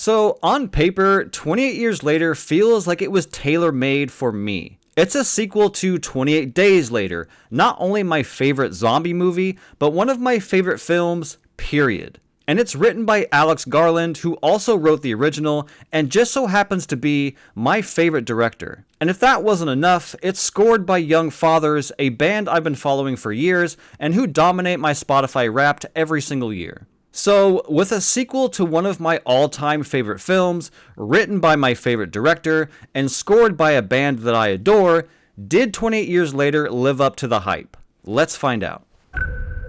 So, on paper, 28 Years Later feels like it was tailor-made for me. It's a sequel to 28 Days Later, not only my favorite zombie movie, but one of my favorite films, period. And it's written by Alex Garland, who also wrote the original, and just so happens to be my favorite director. And if that wasn't enough, it's scored by Young Fathers, a band I've been following for years, and who dominate my Spotify Wrapped every single year. So, with a sequel to one of my all-time favorite films, written by my favorite director, and scored by a band that I adore, did 28 Years Later live up to the hype? Let's find out.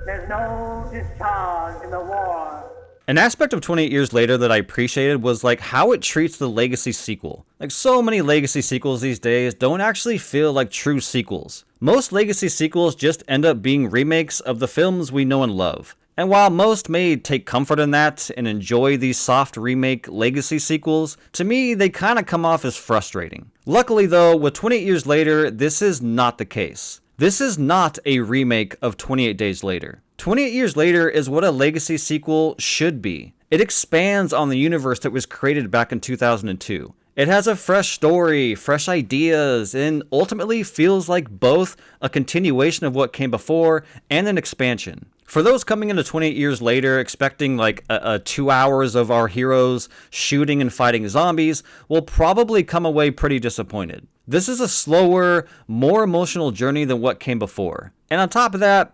There's no discharge in the war. An aspect of 28 Years Later that I appreciated was like how it treats the legacy sequel. Like so many legacy sequels these days don't actually feel like true sequels. Most legacy sequels just end up being remakes of the films we know and love. And while most may take comfort in that and enjoy these soft remake legacy sequels, to me they kind of come off as frustrating. Luckily though, with 28 Years Later, this is not the case. This is not a remake of 28 Days Later. 28 Years Later is what a legacy sequel should be. It expands on the universe that was created back in 2002. It has a fresh story, fresh ideas, and ultimately feels like both a continuation of what came before and an expansion. For those coming into 28 Years Later expecting like 2 hours of our heroes shooting and fighting zombies will probably come away pretty disappointed. This is a slower, more emotional journey than what came before. And on top of that,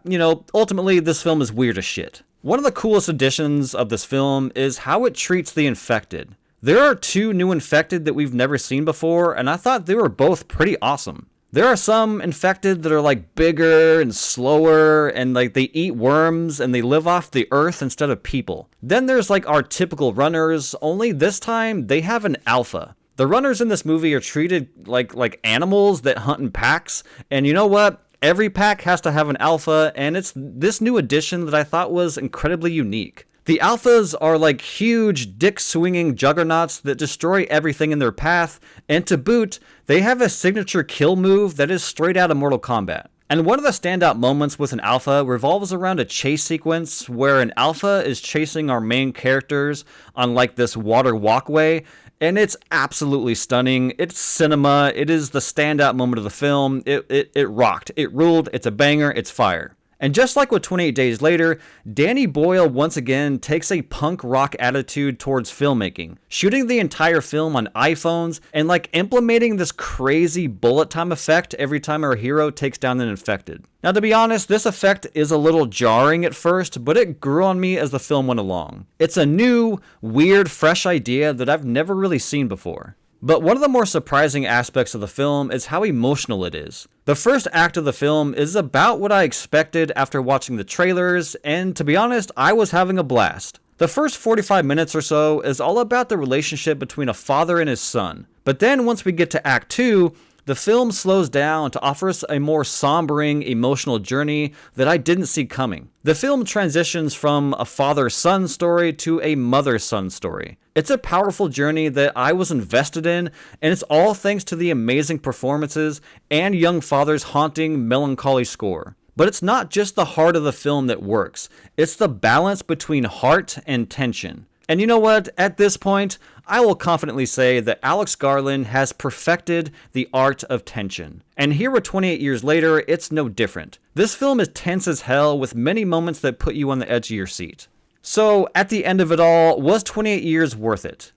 ultimately this film is weird as shit. One of the coolest additions of this film is how it treats the infected. There are 2 new infected that we've never seen before, and I thought they were both pretty awesome. There are some infected that are like bigger and slower and like they eat worms and they live off the earth instead of people. Then there's like our typical runners, only this time they have an alpha. The runners in this movie are treated like animals that hunt in packs, and you know what? Every pack has to have an alpha, and it's this new addition that I thought was incredibly unique. The alphas are like huge dick-swinging juggernauts that destroy everything in their path, and to boot, they have a signature kill move that is straight out of Mortal Kombat. And one of the standout moments with an alpha revolves around a chase sequence where an alpha is chasing our main characters on like this water walkway, and it's absolutely stunning. It's cinema. It is the standout moment of the film. It rocked. It ruled. It's a banger. It's fire. And just like with 28 Days Later, Danny Boyle once again takes a punk rock attitude towards filmmaking, shooting the entire film on iPhones and like implementing this crazy bullet time effect every time our hero takes down an infected. Now to be honest, this effect is a little jarring at first, but it grew on me as the film went along. It's a new, weird, fresh idea that I've never really seen before. But one of the more surprising aspects of the film is how emotional it is. The first act of the film is about what I expected after watching the trailers, and to be honest, I was having a blast. The first 45 minutes or so is all about the relationship between a father and his son. But then once we get to Act 2, the film slows down to offer us a more sombering, emotional journey that I didn't see coming. The film transitions from a father-son story to a mother-son story. It's a powerful journey that I was invested in, and it's all thanks to the amazing performances and Young Father's haunting, melancholy score. But it's not just the heart of the film that works. It's the balance between heart and tension. And you know what? At this point, I will confidently say that Alex Garland has perfected the art of tension. And here with 28 Years Later, it's no different. This film is tense as hell with many moments that put you on the edge of your seat. So, at the end of it all, was 28 Years worth it?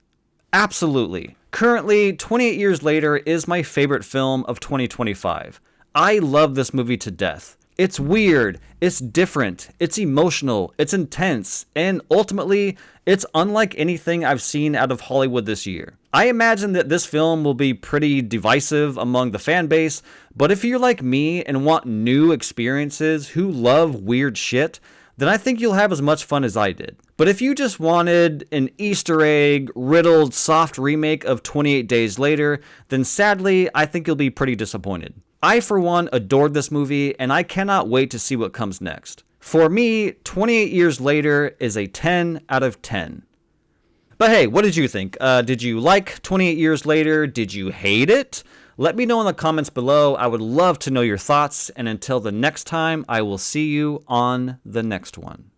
Absolutely. Currently, 28 Years Later is my favorite film of 2025. I love this movie to death. It's weird, it's different, it's emotional, it's intense, and ultimately, it's unlike anything I've seen out of Hollywood this year. I imagine that this film will be pretty divisive among the fan base, but if you're like me and want new experiences who love weird shit, then I think you'll have as much fun as I did. But if you just wanted an Easter egg, riddled, soft remake of 28 Days Later, then sadly, I think you'll be pretty disappointed. I, for one, adored this movie, and I cannot wait to see what comes next. For me, 28 Years Later is a 10 out of 10. But hey, what did you think? Did you like 28 Years Later? Did you hate it? Let me know in the comments below. I would love to know your thoughts, and until the next time, I will see you on the next one.